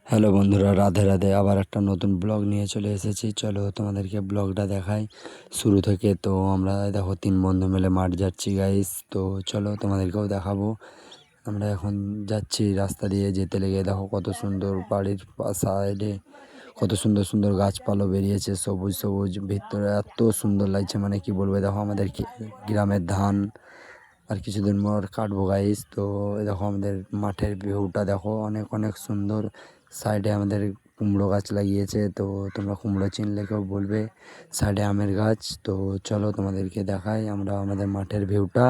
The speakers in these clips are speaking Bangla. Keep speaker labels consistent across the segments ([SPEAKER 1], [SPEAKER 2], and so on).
[SPEAKER 1] হ্যালো বন্ধুরা, রাধে রাধে। আবার একটা নতুন ব্লগ নিয়ে চলে এসেছি। চলো তোমাদেরকে ব্লগটা দেখাই শুরু থেকে। তো আমরা দেখো 3 বন্ধু মিলে মাঠ যাচ্ছি গাইস। তো চলো তোমাদেরকেও দেখাবো। আমরা এখন যাচ্ছি, রাস্তা দিয়ে যেতে লেগে দেখো কত সুন্দর বাড়ির সাইডে কত সুন্দর সুন্দর গাছপালা বেরিয়েছে, সবুজ সবুজ, ভিতরে এত সুন্দর লাগছে মানে কি বলবো। দেখো আমাদের গ্রামের ধান আর কিছুদিন পর কাটবো গাইস। তো দেখো আমাদের মাঠের ভিউটা দেখো, অনেক অনেক সুন্দর। সাইডে আমাদের কুমড়ো গাছ লাগিয়েছে, তো তোমরা কুমড়ো চিনলে কেউ বলবে। সাইডে আমের গাছ। তো চলো তোমাদেরকে দেখাই আমরা আমাদের মাঠের ভিউটা।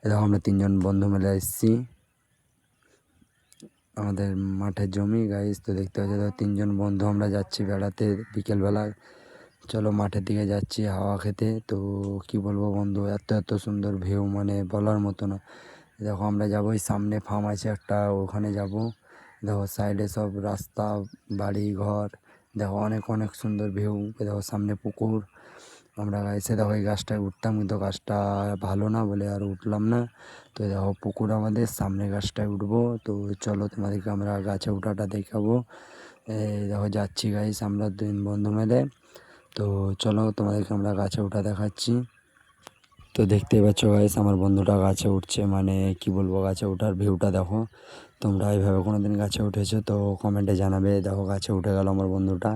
[SPEAKER 1] দেখো আমরা 3জন বন্ধু মিলে এসেছি আমাদের মাঠের জমি গাইস। তো দেখতে পাচ্ছি দেখো 3জন বন্ধু আমরা যাচ্ছি বেড়াতে বিকেলবেলা। চলো মাঠের দিকে যাচ্ছি হাওয়া খেতে। তো কি বলবো বন্ধু, এত এত সুন্দর ভিউ মানে বলার মতো না। দেখো আমরা যাবো, ওই সামনে ফার্ম আছে একটা, ওখানে যাব। দেখো সাইডে সব রাস্তা, বাড়ি ঘর, দেখো অনেক অনেক সুন্দর ভিউ। দেখো সামনে পুকুর। আমরা এসে দেখো এই গাছটায় উঠতাম, কিন্তু গাছটা ভালো না বলে আর উঠলাম না। তো দেখো পুকুর আমাদের সামনে, গাছটায় উঠবো। তো চলো তোমাদেরকে আমরা গাছে ওঠাটা দেখাবো। এই দেখো যাচ্ছি গাইস আমরা 3 বন্ধু মিলে। তো চলো তোমাদেরকে আমরা গাছে ওঠা দেখাচ্ছি। তো দেখতেই পাচ্ছ গাইস আমার বন্ধুটা গাছে উঠছে, মানে কি বলবো, গাছে ওঠার ভিউটা দেখো। তোমরা এইভাবে কোনোদিন গাছে উঠেছো তো কমেন্টে জানাবে। দেখো গাছে উঠে গেল আমার বন্ধুটা।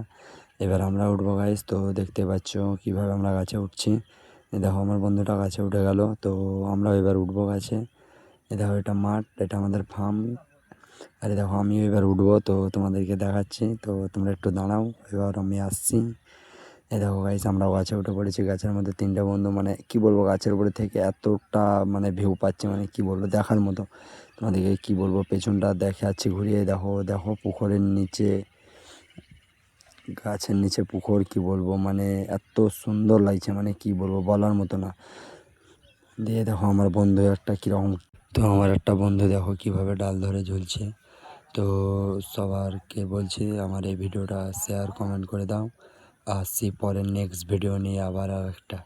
[SPEAKER 1] এবার আমরা উঠবো গাইস। তো দেখতে পাচ্ছ কিভাবে আমরা গাছে উঠছি। দেখো আমার বন্ধুটা গাছে উঠে গেল। তো আমরা এবার উঠবো গাছে। দেখো এটা মাঠ, এটা আমাদের ফার্ম। আরে দেখো আমিও এবার উঠবো, তো তোমাদেরকে দেখাচ্ছি। তো তোমরা একটু দাঁড়াও, এবার আমি আসছি। এই দেখো গাইস আমরাও গাছে উঠে পড়েছি। গাছের মধ্যে 3টা বন্ধু, মানে কি বলবো, গাছের উপরে থেকে এতটা মানে ভিউ পাচ্ছি, মানে কি বলবো, দেখার মতো। তোমাদেরকে কি বলবো, পেছনটা দেখাচ্ছি ঘুরিয়ে। দেখো দেখো পুকুরের নিচে, গাছের নিচে পুকুর, কি বলবো মানে এত সুন্দর লাগছে মানে কি বলবো বলার মতো না। দিয়ে দেখো আমার বন্ধু একটা কীরকম, তো আমার একটা বন্ধু দেখো কিভাবে ডাল ধরে ঝুলছে। তো সবারকে বলছি আমার এই ভিডিওটা শেয়ার কমেন্ট করে দাও। আসছি পরের নেক্সট ভিডিও নিয়ে আবার একটা।